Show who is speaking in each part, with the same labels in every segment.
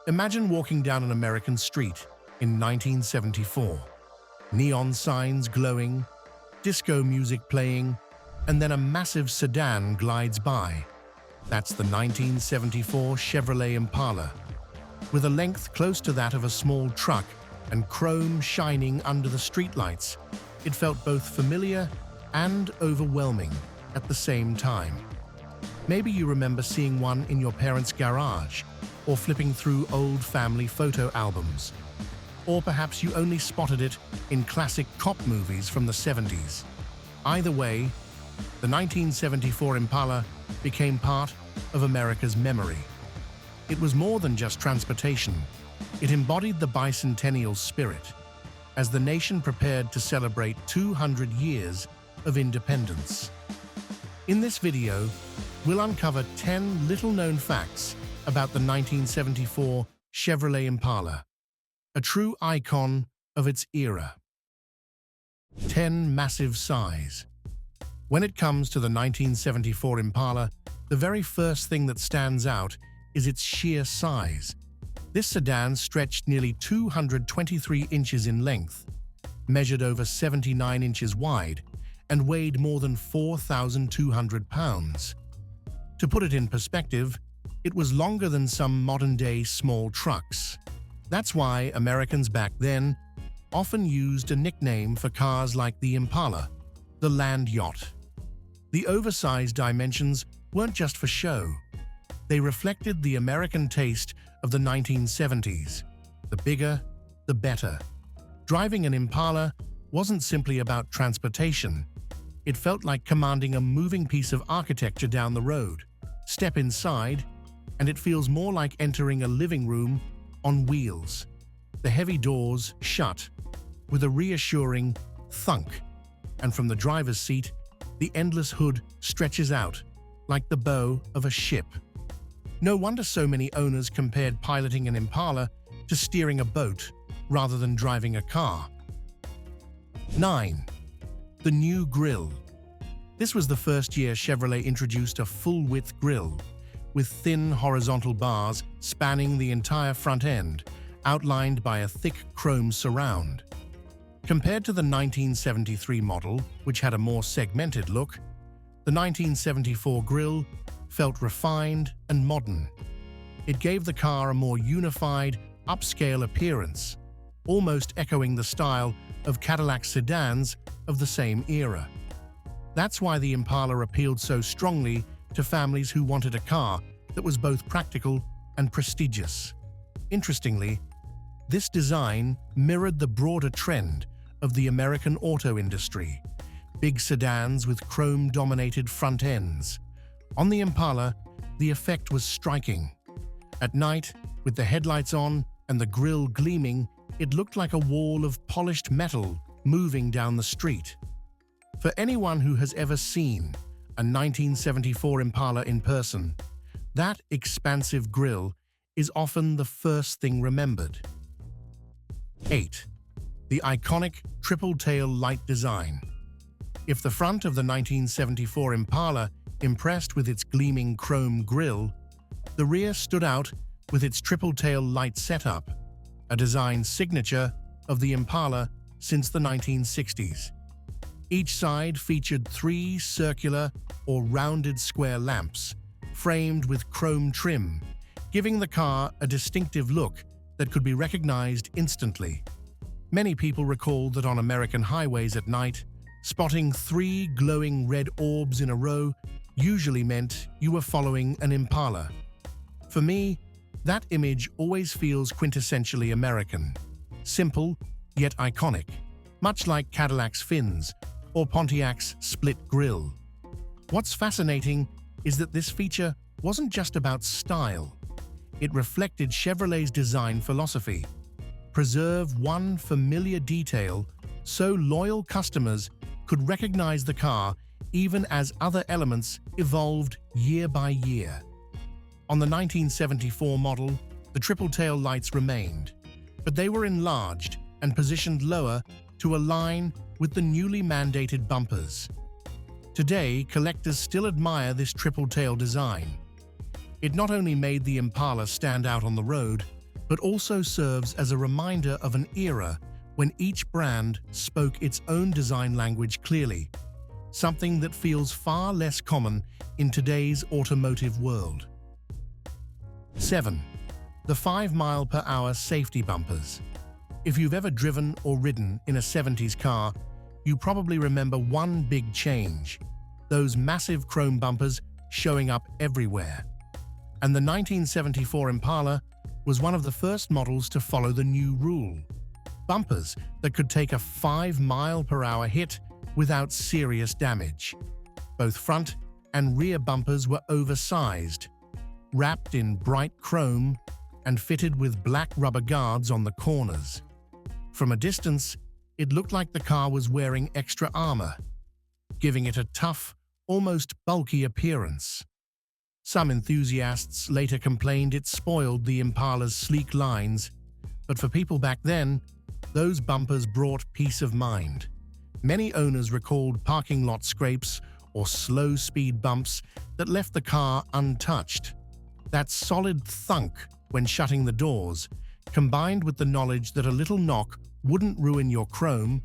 Speaker 1: Imagine walking down an American street in 1974. Neon signs glowing, disco music playing, and then a massive sedan glides by. That's the 1974 Chevrolet Impala. With a length close to that of a small truck and chrome shining under the streetlights, it felt both familiar and overwhelming at the same time. Maybe you remember seeing one in your parents' garage or flipping through old family photo albums. Or perhaps you only spotted it in classic cop movies from the 70s. Either way, the 1974 Impala became part of America's memory. It was more than just transportation. It embodied the Bicentennial spirit, as the nation prepared to celebrate 200 years of independence. In this video, we'll uncover 10 little-known facts about the 1974 Chevrolet Impala, a true icon of its era. 10 massive size. When it comes to the 1974 Impala, the very first thing that stands out is its sheer size. This sedan stretched nearly 223 inches in length, measured over 79 inches wide, and weighed more than 4,200 pounds. To put it in perspective, it was longer than some modern-day small trucks. That's why Americans back then often used a nickname for cars like the Impala, the land yacht. The oversized dimensions weren't just for show. They reflected the American taste of the 1970s. The bigger, the better. Driving an Impala wasn't simply about transportation. It felt like commanding a moving piece of architecture down the road. Step inside, and it feels more like entering a living room on wheels. The heavy doors shut with a reassuring thunk, and from the driver's seat, the endless hood stretches out like the bow of a ship. No wonder so many owners compared piloting an Impala to steering a boat rather than driving a car. 9. The new grille. This was the first year Chevrolet introduced a full-width grille, with thin horizontal bars spanning the entire front end, outlined by a thick chrome surround. Compared to the 1973 model, which had a more segmented look, the 1974 grille felt refined and modern. It gave the car a more unified, upscale appearance, almost echoing the style of Cadillac sedans of the same era. That's why the Impala appealed so strongly to families who wanted a car that was both practical and prestigious. Interestingly, this design mirrored the broader trend of the American auto industry: big sedans with chrome-dominated front ends. On the Impala, the effect was striking. At night, with the headlights on and the grille gleaming, it looked like a wall of polished metal moving down the street. For anyone who has ever seen a 1974 Impala in person, that expansive grille is often the first thing remembered. 8. The iconic triple-tail light design. If the front of the 1974 Impala impressed with its gleaming chrome grille, the rear stood out with its triple-tail light setup, a design signature of the Impala since the 1960s. Each side featured 3 circular or rounded square lamps, framed with chrome trim, giving the car a distinctive look that could be recognized instantly. Many people recall that on American highways at night, spotting 3 glowing red orbs in a row usually meant you were following an Impala. For me, that image always feels quintessentially American. Simple, yet iconic, much like Cadillac's fins or Pontiac's split grille. What's fascinating is that this feature wasn't just about style. It reflected Chevrolet's design philosophy: preserve one familiar detail so loyal customers could recognize the car even as other elements evolved year by year. On the 1974 model, the triple tail lights remained, but they were enlarged and positioned lower to align with the newly mandated bumpers. Today, collectors still admire this triple tail design. It not only made the Impala stand out on the road, but also serves as a reminder of an era when each brand spoke its own design language clearly, something that feels far less common in today's automotive world. 7. The 5-mile-per-hour safety bumpers. If you've ever driven or ridden in a 70s car, you probably remember one big change: those massive chrome bumpers showing up everywhere. And the 1974 Impala was one of the first models to follow the new rule: bumpers that could take a 5-mile-per-hour hit without serious damage. Both front and rear bumpers were oversized, wrapped in bright chrome, and fitted with black rubber guards on the corners. From a distance, it looked like the car was wearing extra armor, giving it a tough, almost bulky appearance. Some enthusiasts later complained it spoiled the Impala's sleek lines, but for people back then, those bumpers brought peace of mind. Many owners recalled parking lot scrapes or slow-speed bumps that left the car untouched. That solid thunk when shutting the doors, combined with the knowledge that a little knock wouldn't ruin your chrome,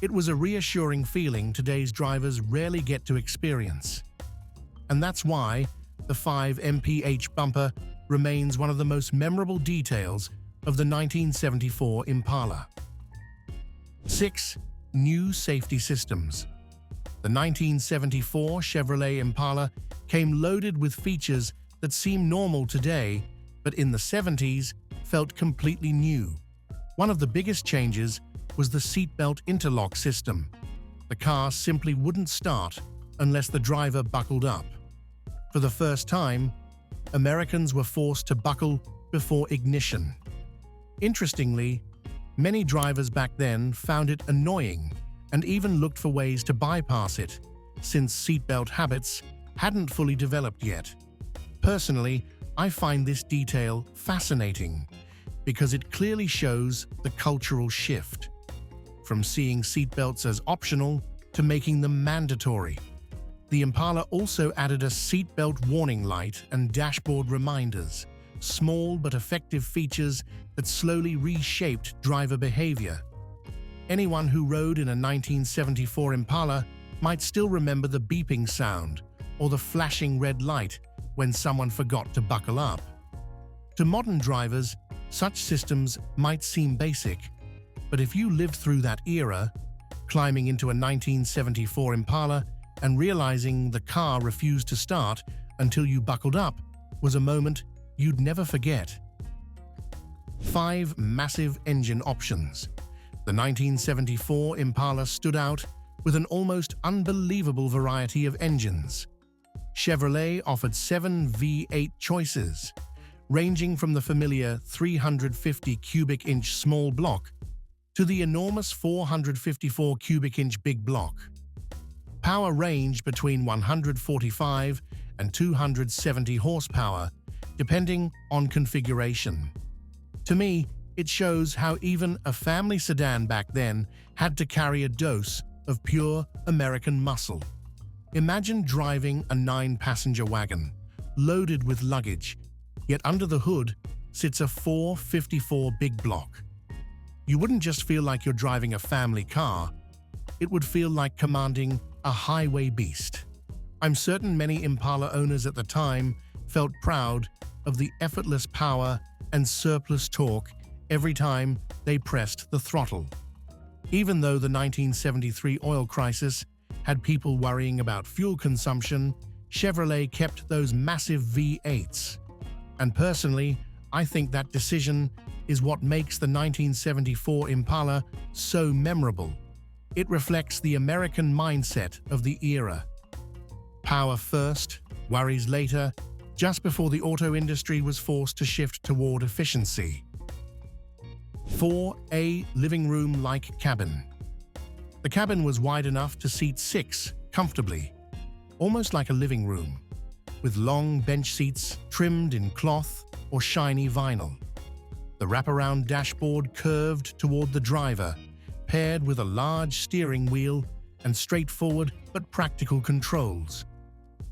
Speaker 1: it was a reassuring feeling today's drivers rarely get to experience. And that's why the 5 mph bumper remains one of the most memorable details of the 1974 Impala. 6. New safety systems. The 1974 Chevrolet Impala came loaded with features that seem normal today, but in the 70s felt completely new. One of the biggest changes was the seatbelt interlock system. The car simply wouldn't start unless the driver buckled up. For the first time, Americans were forced to buckle before ignition. Interestingly, many drivers back then found it annoying and even looked for ways to bypass it, since seatbelt habits hadn't fully developed yet. Personally, I find this detail fascinating because it clearly shows the cultural shift, from seeing seatbelts as optional to making them mandatory. The Impala also added a seatbelt warning light and dashboard reminders, small but effective features that slowly reshaped driver behavior. Anyone who rode in a 1974 Impala might still remember the beeping sound or the flashing red light when someone forgot to buckle up. To modern drivers, such systems might seem basic, but if you lived through that era, climbing into a 1974 Impala and realizing the car refused to start until you buckled up was a moment you'd never forget. 5 massive engine options. The 1974 Impala stood out with an almost unbelievable variety of engines. Chevrolet offered 7 V8 choices, ranging from the familiar 350 cubic inch small block to the enormous 454 cubic inch big block. Power ranged between 145 and 270 horsepower, depending on configuration. To me, it shows how even a family sedan back then had to carry a dose of pure American muscle. Imagine driving a 9-passenger wagon, loaded with luggage, yet under the hood sits a 454 big block. You wouldn't just feel like you're driving a family car, it would feel like commanding a highway beast. I'm certain many Impala owners at the time felt proud of the effortless power and surplus torque every time they pressed the throttle. Even though the 1973 oil crisis had people worrying about fuel consumption, Chevrolet kept those massive V8s. And personally, I think that decision is what makes the 1974 Impala so memorable. It reflects the American mindset of the era. Power first, worries later, just before the auto industry was forced to shift toward efficiency. 4. A living room-like cabin. The cabin was wide enough to seat 6 comfortably, almost like a living room, with long bench seats trimmed in cloth or shiny vinyl. The wraparound dashboard curved toward the driver, paired with a large steering wheel and straightforward but practical controls.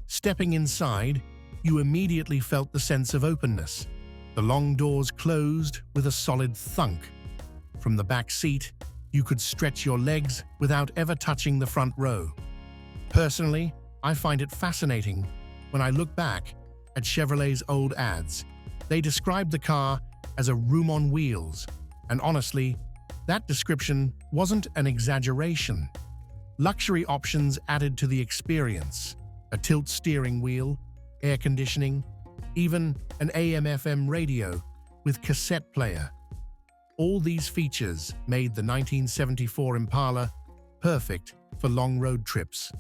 Speaker 1: Stepping inside, you immediately felt the sense of openness, The long doors closed with a solid thunk. From the back seat, you could stretch your legs without ever touching the front row. Personally, I find it fascinating when I look back at Chevrolet's old ads. They described the car as a room on wheels, and honestly, that description wasn't an exaggeration. Luxury options added to the experience: a tilt steering wheel, air conditioning, even an AM/FM radio with cassette player. All these features made the 1974 Impala perfect for long road trips.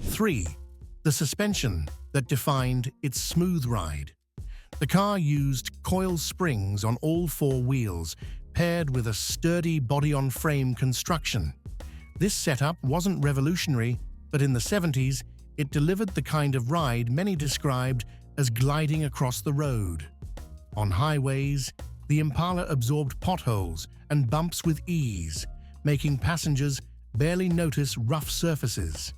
Speaker 1: 3. The suspension that defined its smooth ride. The car used coil springs on all four wheels, paired with a sturdy body-on-frame construction. This setup wasn't revolutionary, but in the 70s, it delivered the kind of ride many described as gliding across the road. On highways, the Impala absorbed potholes and bumps with ease, making passengers barely notice rough surfaces.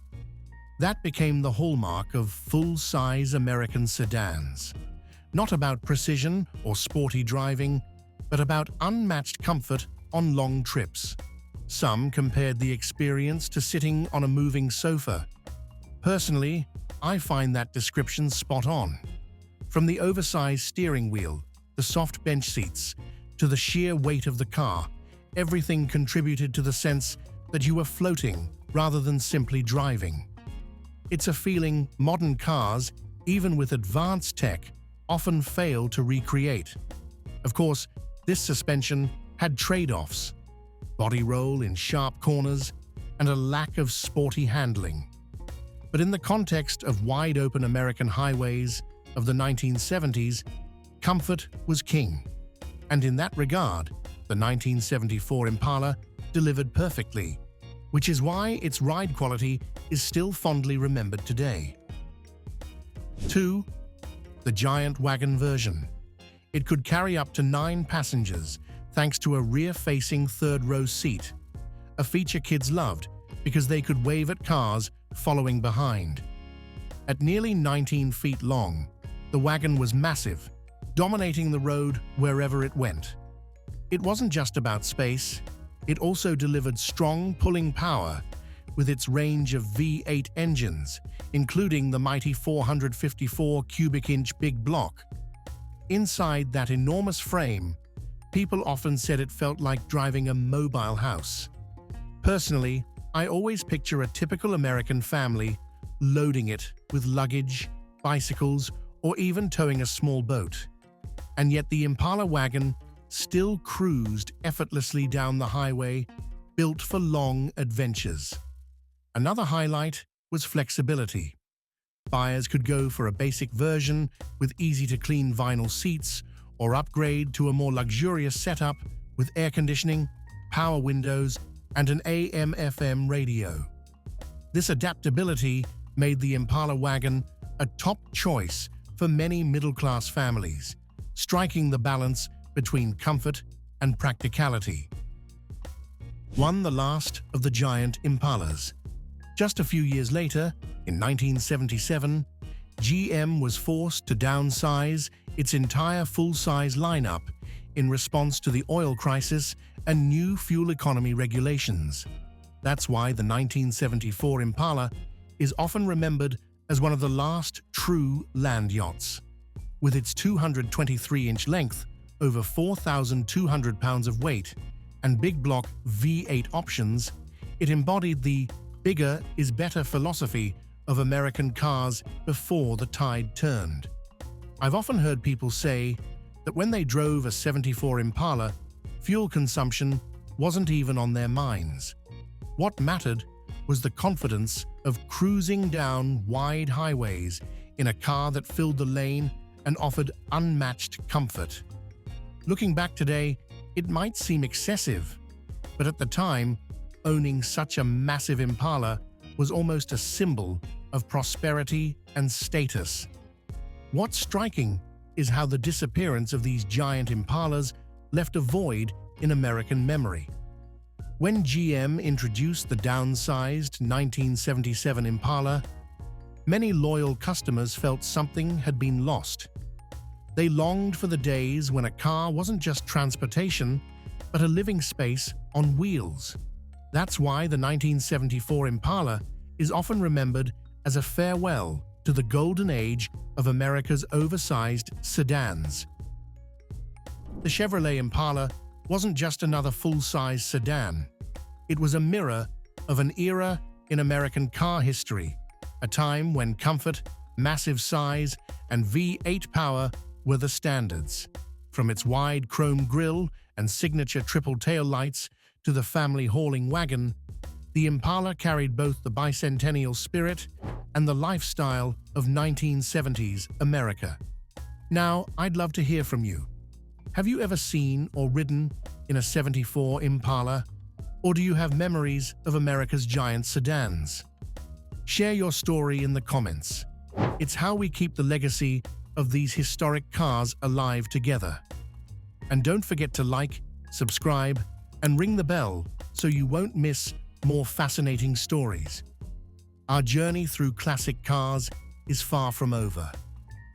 Speaker 1: That became the hallmark of full-size American sedans. Not about precision or sporty driving, but about unmatched comfort on long trips. Some compared the experience to sitting on a moving sofa. Personally, I find that description spot on. From the oversized steering wheel, the soft bench seats, to the sheer weight of the car, everything contributed to the sense that you were floating rather than simply driving. It's a feeling modern cars, even with advanced tech, often fail to recreate. Of course, this suspension had trade-offs: body roll in sharp corners and a lack of sporty handling. But in the context of wide-open American highways of the 1970s, comfort was king. And in that regard, the 1974 Impala delivered perfectly, which is why its ride quality is still fondly remembered today. 2. The giant wagon version. It could carry up to 9 passengers thanks to a rear-facing third-row seat, a feature kids loved because they could wave at cars following behind. At nearly 19 feet long, the wagon was massive, dominating the road wherever it went. It wasn't just about space, it also delivered strong pulling power with its range of V8 engines, including the mighty 454 cubic inch big block. Inside that enormous frame, people often said it felt like driving a mobile house. Personally, I always picture a typical American family loading it with luggage, bicycles, or even towing a small boat. And yet the Impala wagon still cruised effortlessly down the highway, built for long adventures. Another highlight was flexibility. Buyers could go for a basic version with easy-to-clean vinyl seats or upgrade to a more luxurious setup with air conditioning, power windows, and an AM/FM radio. This adaptability made the Impala wagon a top choice for many middle-class families, striking the balance between comfort and practicality. Won the last of the giant Impalas. Just a few years later, in 1977, GM was forced to downsize its entire full-size lineup in response to the oil crisis and new fuel economy regulations. That's why the 1974 Impala is often remembered as one of the last true land yachts. With its 223-inch length, over 4,200 pounds of weight, and big block V8 options, it embodied the bigger is better philosophy of American cars before the tide turned. I've often heard people say that when they drove a 74 Impala, fuel consumption wasn't even on their minds. What mattered was the confidence of cruising down wide highways in a car that filled the lane and offered unmatched comfort. Looking back today, it might seem excessive, but at the time, owning such a massive Impala was almost a symbol of prosperity and status. What's striking is how the disappearance of these giant Impalas left a void in American memory. When GM introduced the downsized 1977 Impala, many loyal customers felt something had been lost. They longed for the days when a car wasn't just transportation, but a living space on wheels. That's why the 1974 Impala is often remembered as a farewell to the golden age of America's oversized sedans. The Chevrolet Impala wasn't just another full-size sedan. It was a mirror of an era in American car history, a time when comfort, massive size, and V8 power were the standards. From its wide chrome grille and signature triple tail lights to the family hauling wagon, the Impala carried both the bicentennial spirit and the lifestyle of 1970s America. Now, I'd love to hear from you. Have you ever seen or ridden in a 74 Impala? Or do you have memories of America's giant sedans? Share your story in the comments. It's how we keep the legacy of these historic cars alive together. And don't forget to like, subscribe, and ring the bell so you won't miss more fascinating stories. Our journey through classic cars is far from over,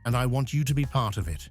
Speaker 1: and I want you to be part of it.